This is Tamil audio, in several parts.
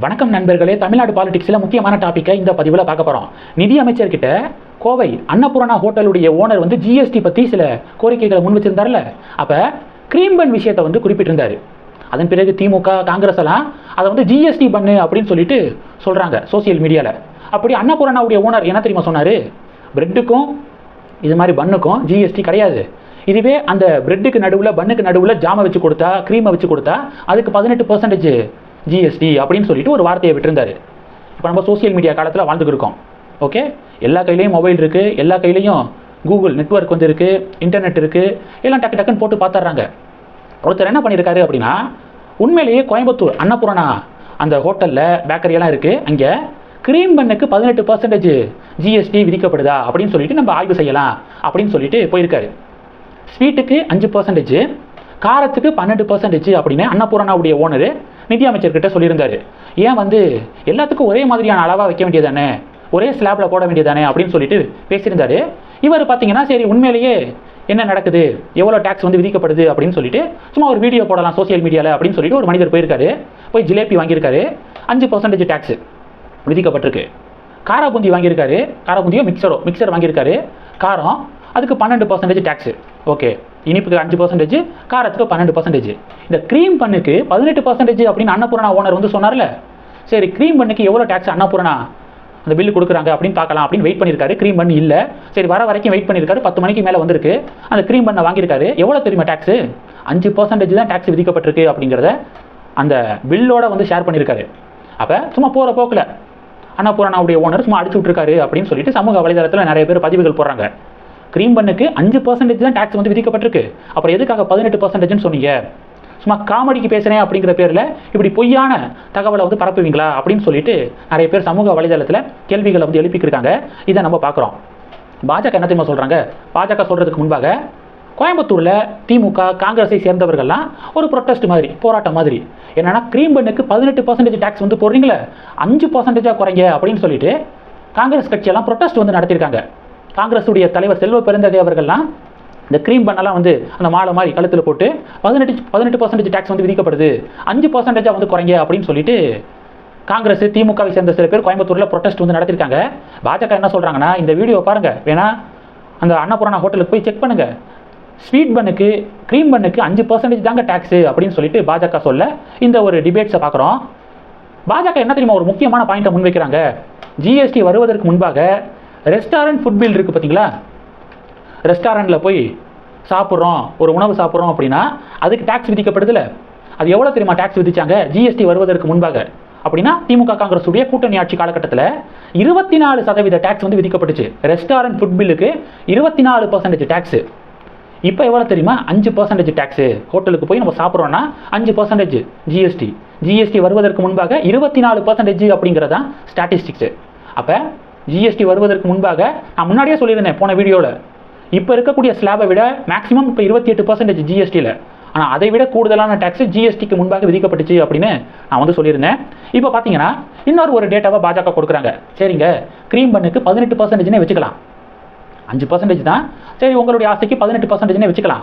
வணக்கம் நண்பர்களே, தமிழ்நாடு பாலிடிக்ஸில் முக்கியமான டாப்பிக்கை இந்த பதிவில் பார்க்க போகிறோம். நிதி அமைச்சர்கிட்ட கோவை அன்னபூர்ணா ஹோட்டலுடைய ஓனர் ஜிஎஸ்டி பற்றி சில கோரிக்கைகளை முன் வச்சிருந்தார்ல. அப்போ கிரீம் பன் விஷயத்தை குறிப்பிட்டிருந்தார். அதன் பிறகு திமுக காங்கிரஸ் எல்லாம் அதை ஜிஎஸ்டி பண்ணு அப்படின்னு சொல்லிட்டு சொல்கிறாங்க சோசியல் மீடியாவில். அப்படி அன்னபூர்ணாவுடைய ஓனர் என்ன தெரியுமா சொன்னார்? பிரெட்டுக்கும் இது மாதிரி பண்ணுக்கும் ஜிஎஸ்டி கிடையாது. இதுவே அந்த பிரெட்டுக்கு நடுவில் பண்ணுக்கு நடுவில் ஜாமை வச்சு கொடுத்தா, க்ரீமை வச்சு கொடுத்தா அதுக்கு 18% ஜிஎஸ்டி அப்படின்னு சொல்லிட்டு ஒரு வார்த்தையை விட்டுருந்தாரு. இப்போ நம்ம சோசியல் மீடியா காலத்தில் வாழ்ந்துட்டு இருக்கோம். ஓகே, எல்லா கையிலையும் மொபைல் இருக்குது, எல்லா கையிலையும் கூகுள் நெட்வொர்க் இருக்குது, இன்டர்நெட் இருக்குது, எல்லாம் டக்கு டக்குன்னு போட்டு பார்த்துட்றாங்க. ஒருத்தர் என்ன பண்ணியிருக்காரு அப்படின்னா, உண்மையிலேயே கோயம்புத்தூர் அன்னபூர்ணா அந்த ஹோட்டலில் பேக்கரியெல்லாம் இருக்குது, அங்கே க்ரீம் பண்ணுக்கு 18% ஜிஎஸ்டி விதிக்கப்படுதா அப்படின்னு சொல்லிட்டு நம்ம ஆய்வு செய்யலாம் அப்படின்னு சொல்லிட்டு போயிருக்காரு. ஸ்வீட்டுக்கு 5%, காரத்துக்கு 12% அப்படின்னு அன்னபூர்ணாவுடைய ஓனர் நிதி அமைச்சர்கிட்ட சொல்லியிருந்தாரு. ஏன் எல்லாத்துக்கும் ஒரே மாதிரியான அளவாக வைக்க வேண்டியதானே, ஒரே ஸ்லாப்ல போட வேண்டியதானே அப்படின்னு சொல்லிட்டு பேசியிருந்தாரு. இவர் பார்த்தீங்கன்னா சரி உண்மையிலேயே என்ன நடக்குது, எவ்வளோ டேக்ஸ் விதிக்கப்படுது அப்படின்னு சொல்லிட்டு சும்மா ஒரு வீடியோ போடலாம் சோசியல் மீடியாவில் அப்படின்னு சொல்லிட்டு ஒரு மனிதர் போயிருக்காரு. போய் ஜிலேபி வாங்கியிருக்காரு, 5% டேக்ஸ் விதிக்கப்பட்டிருக்கு. காராபூந்தி வாங்கியிருக்காரு, காராபூந்தியோ மிக்சர் வாங்கியிருக்காரு, காரம் அதுக்கு 12% டேக்ஸு. ஓகே, இனிப்புக்கு 5%, காரத்துக்கு 12%. இந்த க்ரீம் பண்ணுக்கு 18% அப்படின்னு அன்னபூர்ணா ஓனர் சொன்னார்ல. சரி, க்ரீம் பண்ணுக்கு எவ்வளோ டேக்ஸ் அன்னபூர்ணா அந்த பில்லு கொடுக்குறாங்க அப்படின்னு பார்க்கலாம் அப்படின்னு வெயிட் பண்ணியிருக்காரு. க்ரீம் பண்ணு இல்லை, சரி வர வரைக்கும் வெயிட் பண்ணியிருக்காரு. 10 மணிக்கு மேலே வந்திருக்கு. அந்த க்ரீம் பண்ணை வாங்கியிருக்காரு. எவ்வளோ தெரியுமா டேக்ஸு? 5% தான் டேக்ஸ் விதிக்கப்பட்டிருக்கு அப்படிங்கிறத அந்த பில்லோட ஷேர் பண்ணியிருக்காரு. அப்போ சும்மா போகிற போக்கில் அன்னபூர்ணாவுடைய ஓனர் சும்மா அடிச்சு விட்ருக்காரு அப்படின்னு சொல்லிட்டு சமூக வலைதளத்தில் நிறைய பேர் பதிவுகள் போடுறாங்க. க்ரீம் பண்ணுக்கு 5% தான் டேக்ஸ் விதிக்கப்பட்டிருக்கு, அப்புறம் எதுக்காக 18%ன்னு சொன்னீங்க? சும்மா காமெடிக்கு பேசுகிறேன் அப்படிங்கிற பேரில் இப்படி பொய்யான தகவலை பரப்புவீங்களா அப்படின்னு சொல்லிட்டு நிறைய பேர் சமூக வலைதளத்தில் கேள்விகளை எழுப்பிக்கிருக்காங்க. இதை நம்ம பார்க்குறோம். பாஜக என்ன தெரியுமா சொல்கிறாங்க? பாஜக சொல்கிறதுக்கு முன்பாக கோயம்புத்தூரில் திமுக காங்கிரஸை சேர்ந்தவர்கள்லாம் ஒரு ப்ரொட்டஸ்ட் மாதிரி, போராட்டம் மாதிரி, என்னன்னா க்ரீம் பண்ணுக்கு 18% டேக்ஸ் போடுறீங்களே, 5% குறைங்க அப்படின்னு சொல்லிட்டு காங்கிரஸ் கட்சியெல்லாம் ப்ரொட்டஸ்ட் நடத்தியிருக்காங்க. காங்கிரஸுடைய தலைவர் செல்வ பெருந்தகை அவர்கள்லாம் இந்த க்ரீம் பண்ணெல்லாம் அந்த மாலை மாதிரி கழுத்தில் போட்டு 18% டேக்ஸ் விதிக்கப்படுது, 5% குறைங்க அப்படின்னு சொல்லிட்டு காங்கிரஸ் திமுகவை சேர்ந்த சில பேர் கோயம்புத்தூரில் ப்ரொட்டஸ்ட் நடத்திருக்காங்க. பாஜக என்ன சொல்கிறாங்கன்னா, இந்த வீடியோ பாருங்கள், வேணா அந்த அன்னபூர்ணா ஹோட்டலுக்கு போய் செக் பண்ணுங்கள், ஸ்வீட் பண்ணுக்கு க்ரீம் பண்ணுக்கு 5% தாங்க டேக்ஸு அப்படின்னு சொல்லிட்டு பாஜக சொல்ல இந்த ஒரு டிபேட்ஸை பார்க்குறோம். பாஜக என்ன தெரியுமா ஒரு முக்கியமான பாயிண்ட்டை முன்வைக்கிறாங்க. ஜிஎஸ்டி வருவதற்கு முன்பாக ரெஸ்டாரண்ட் ஃபுட் பில் இருக்குது பார்த்தீங்களா? ரெஸ்டாரண்ட்டில் போய் சாப்பிட்றோம், ஒரு உணவு சாப்பிட்றோம் அப்படின்னா அதுக்கு டேக்ஸ் விதிக்கப்படுதுல. அது எவ்வளோ தெரியுமா டேக்ஸ் விதிச்சாங்க ஜிஎஸ்டி வருவதற்கு முன்பாக அப்படின்னா? திமுக காங்கிரஸுடைய கூட்டணி ஆட்சி காலகட்டத்தில் 24% டேக்ஸ் விதிக்கப்பட்டுச்சு. ரெஸ்டாரண்ட் ஃபுட் பில்லுக்கு 24% டேக்ஸு. இப்போ எவ்வளோ தெரியுமா? 5% டேக்ஸு. ஹோட்டலுக்கு போய் நம்ம சாப்பிட்றோன்னா 5% ஜிஎஸ்டி. ஜிஎஸ்டி வருவதற்கு முன்பாக 24% அப்படிங்கிறதான் ஸ்டாட்டிஸ்டிக்ஸு. அப்போ ஜிஎஸ்டி வருவதற்கு முன்பாக நான் முன்னாடியே சொல்லியிருந்தேன் போன வீடியோவில், இப்போ இருக்கக்கூடிய ஸ்லாபை விட மேக்ஸிமம் இப்போ 28% ஜிஎஸ்டியில், ஆனால் அதை விட கூடுதலான டேக்ஸ் ஜிஎஸ்டிக்கு முன்பாக விதிக்கப்பட்டுச்சு அப்படின்னு நான் சொல்லியிருந்தேன். இப்போ பார்த்தீங்கன்னா இன்னொரு ஒரு டேட்டாவை பாஜக கொடுக்குறாங்க. சரிங்க, க்ரீம் பண்ணுக்கு 18%னே வச்சுக்கலாம், 5% தான், சரி உங்களுடைய ஆசைக்கு 18%னே வச்சுக்கலாம்.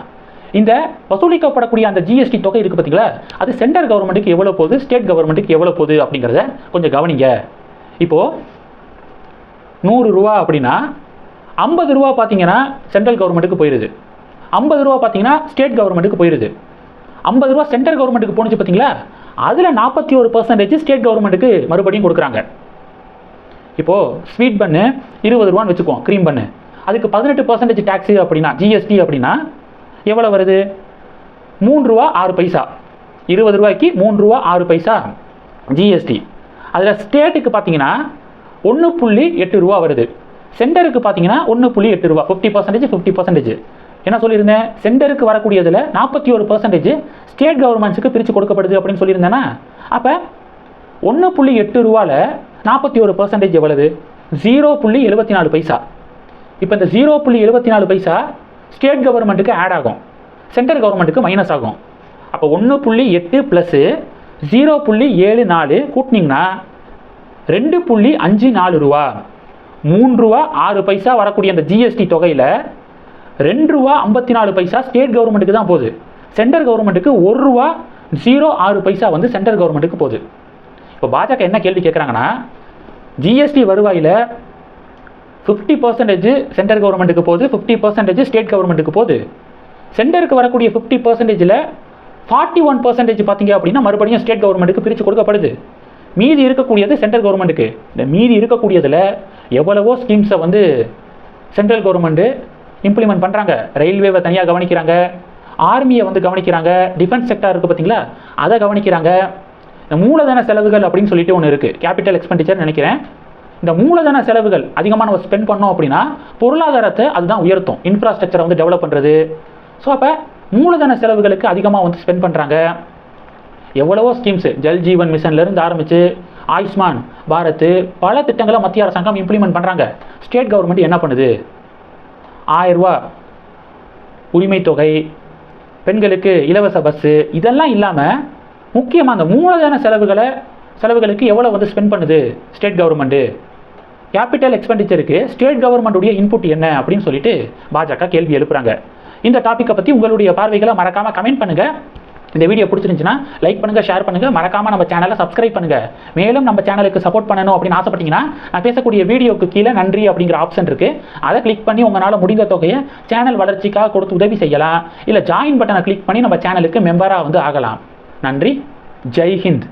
இந்த வசூலிக்கப்படக்கூடிய அந்த ஜிஎஸ்டி தொகை இருக்குது பார்த்தீங்களா, அது சென்ட்ரல் கவர்மெண்ட்டுக்கு எவ்வளோ போகுது, ஸ்டேட் கவர்மெண்ட்டுக்கு எவ்வளோ போகுது அப்படிங்கிறத கொஞ்சம் கவனிங்க. இப்போது 100 ரூபா அப்படின்னா 50 ரூபா பார்த்தீங்கன்னா சென்ட்ரல் கவர்மெண்ட்டுக்கு போயிடுது, 50 ரூபா பார்த்தீங்கன்னா ஸ்டேட் கவர்மெண்ட்டுக்கு போயிடுது. 50 ரூபா சென்ட்ரல் கவர்மெண்ட்டுக்கு போணுச்சு பார்த்தீங்களா, அதில் 41% ஸ்டேட் கவர்மெண்ட்டுக்கு மறுபடியும் கொடுக்குறாங்க. இப்போது ஸ்வீட் பண்ணு 20 ரூபான்னு வச்சுக்குவோம், க்ரீம் பண்ணு, அதுக்கு 18% டேக்ஸு அப்படின்னா ஜிஎஸ்டி அப்படின்னா எவ்வளோ வருது? 3 ரூபா 6 பைசா. 20 ரூபாய்க்கு 3 ரூபா 6 பைசா ஜிஎஸ்டி. அதில் ஸ்டேட்டுக்கு பார்த்தீங்கன்னா 1.8 ரூபா வருது, சென்டருக்கு பார்த்தீங்கன்னா 1.8 ரூபா. 50% என்ன சொல்லியிருந்தேன்? சென்டருக்கு வரக்கூடியதில் 41% ஸ்டேட் கவர்மெண்ட்ஸுக்கு பிரித்து கொடுக்கப்படுது அப்படின்னு சொல்லியிருந்தேன்னா, அப்போ 1.8 ரூபாவில் 41% எவ்வளவு? 0.74 பைசா. இப்போ இந்த 0.74 பைசா ஸ்டேட் கவர்மெண்ட்டுக்கு ஆட் ஆகும், சென்ட்ரல் கவர்மெண்ட்டுக்கு மைனஸ் ஆகும். அப்போ 1.8 ப்ளஸ் 0.74 கூட்டினீங்கன்னா 2.54 ரூபா. 3 ரூபா 6 பைசா வரக்கூடிய அந்த ஜிஎஸ்டி தொகையில் 2 ரூபா 54 பைசா ஸ்டேட் கவர்மெண்ட்டுக்கு தான் போகுது. சென்ட்ரல் கவர்மெண்ட்டுக்கு 1 ரூபா 0.6 பைசா சென்ட்ரல் கவர்மெண்ட்டுக்கு போகுது. இப்போ பாஜக என்ன கேள்வி கேட்குறாங்கன்னா, ஜிஎஸ்டி வருவாயில் 50% சென்ட்ரல் கவர்மெண்ட்டுக்கு போகுது, 50% ஸ்டேட் கவர்மெண்ட்டுக்கு போகுது. சென்டருக்கு வரக்கூடிய 50%ல் 41% பார்த்தீங்க அப்படின்னா மறுபடியும் ஸ்டேட் கவர்மெண்ட்டுக்கு பிரித்து கொடுக்கப்படுது. மீதி இருக்கக்கூடியது சென்ட்ரல் கவர்மெண்ட்டுக்கு. இந்த மீதி இருக்கக்கூடியதில் எவ்வளவோ ஸ்கீம்ஸை வந்து சென்ட்ரல் கவர்மெண்ட்டு இம்ப்ளிமெண்ட் பண்ணுறாங்க. ரயில்வேவை தனியாக கவனிக்கிறாங்க, ஆர்மியை வந்து கவனிக்கிறாங்க, டிஃபென்ஸ் செக்டார் இருக்குது பார்த்தீங்களா, அதை கவனிக்கிறாங்க. இந்த மூலதன செலவுகள் அப்படின்னு சொல்லிட்டு ஒன்று இருக்குது, கேபிட்டல் எக்ஸ்பெண்டிச்சர் நினைக்கிறேன். இந்த மூலதன செலவுகள் அதிகமாக நம்ம ஸ்பெண்ட் பண்ணோம் அப்படின்னா பொருளாதாரத்தை அதுதான் உயர்த்தும், இன்ஃப்ராஸ்ட்ரக்சரை வந்து டெவலப் பண்ணுறது. ஸோ அப்போ மூலதன செலவுகளுக்கு அதிகமாக வந்து ஸ்பெண்ட் பண்ணுறாங்க. எவ்வளவோ ஸ்கீம்ஸு, ஜல் ஜீவன் மிஷன்லேருந்து ஆரம்பித்து ஆயுஷ்மான் பாரத் பல திட்டங்களை மத்திய அரசாங்கம் இம்ப்ளிமெண்ட் பண்ணுறாங்க. ஸ்டேட் கவர்மெண்ட் என்ன பண்ணுது? 1000 ரூபா உரிமை தொகை, பெண்களுக்கு இலவச பஸ்ஸு, இதெல்லாம் இல்லாமல் முக்கியமாக அந்த மூலதன செலவுகளுக்கு எவ்வளோ வந்து ஸ்பெண்ட் பண்ணுது ஸ்டேட் கவர்மெண்ட்டு? கேபிட்டல் எக்ஸ்பெண்டிச்சருக்கு ஸ்டேட் கவர்மெண்ட்டுடைய இன்புட் என்ன அப்படின்னு சொல்லிட்டு பாஜக கேள்வி எழுப்புறாங்க. இந்த டாப்பிக்கை பற்றி உங்களுடைய பார்வைகளை மறக்காமல் கமெண்ட் பண்ணுங்கள். இந்த வீடியோ பிடிச்சிருந்துச்சுன்னா லைக் பண்ணுங்கள், ஷேர் பண்ணுங்கள், மறக்காமல் நம்ம சேனலை சப்ஸ்கிரைப் பண்ணுங்கள். மேலும் நம்ம சேனலுக்கு சப்போர்ட் பண்ணணும் அப்படின்னு ஆசைப்பட்டீங்கன்னா நான் பேசக்கூடிய வீடியோக்கு கீழே நன்றி அப்படிங்கிற ஆப்ஷன் இருக்குது, அதை கிளிக் பண்ணி உங்களால் முடிந்த தொகையை சேனல் வளர்ச்சிக்காக கொடுத்து உதவி செய்யலாம். இல்லை ஜாயின் பட்டனை கிளிக் பண்ணி நம்ம சேனலுக்கு மெம்பராக வந்து ஆகலாம். நன்றி. ஜெய் ஹிந்த்.